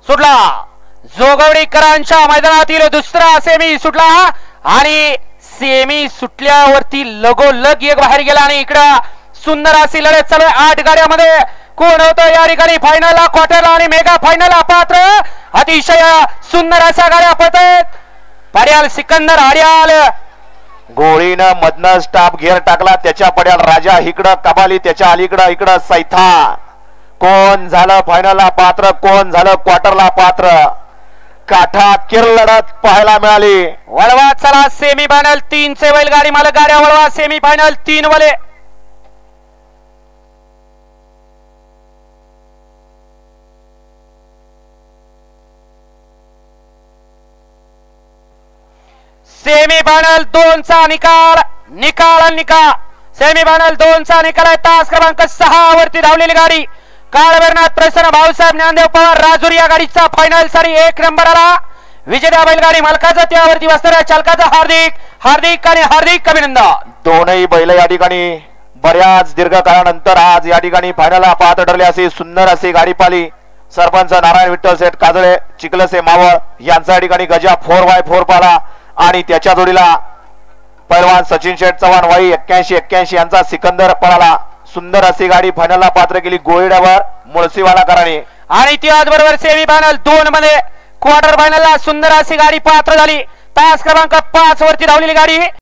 सुटला। जोगवडीकरांच्या मैदानातील दुसरा सेमी सुटला आणि सेमी सुटल्यावरती लगोलग एक बाहेर गेला आणि इकडं सुंदर अशी लढत चालू आहे। 8 गाड्यामध्ये कोण होतं या ठिकाणी फायनलला, क्वार्टरला आणि मेगा फायनलला पात्र। अतिशय सुंदर अशा गाड्या पळतायत। पड्याल सिकंदर आड्याल गोळीनं मधनं स्टाफ घेर टाकला, त्याच्या पड्याल राजा इकडं कबाली, त्याच्या अलीकडं इकडं सैथा। कोण झालं फायनलला पात्र, कोण झालं क्वार्टरला पात्र, काठाकीर लढत पाहायला मिळाली। वळवा चला सेमी फायनल 3 चे बैलगाडी मालक गाड्या वळवा सेमी फायनल 3 वाले। सेमी फायनल 2 चा निकाल सेमी फायनल 2 चा निकाल आहे। तास क्रमांक 6 वरती धावलेली गाडी काळभैरवनाथ प्रसन्न भाऊसाहेब ज्ञानदेव पवार राजूर या गाडीचा फायनल साठी 1 नंबर आला। विजेत्या बैलगाडी मालकाचा त्यावरती बसणाऱ्या चालकाचा हार्दिक अभिनंदन। दोनही बैल या ठिकाणी बऱ्याच दीर्घकाळानंतर आज या ठिकाणी फायनलला पात्र ठरले। अशी सुंदर अशी गाडी पाली। सरपंच नारायण विठ्ठल सेठ काजळे चिखलसे मावळ यांचा या ठिकाणी गजा 4x4 पाला आणि त्याच्या जोडीला पैलवान सचिन शेठ चव्हाण वाई 81 यांचा सिकंदर पळाला। सुंदर अशी गाडी फायनलला पात्र केली गोळीड्यावर मुळशीवालाकरांनी आणि त्याचबरोबर सेमी फायनल 2 मध्ये क्वार्टर फायनलला सुंदर अशी गाडी पात्र झाली। तास क्रमांक 5 वरती धावलेली गाडी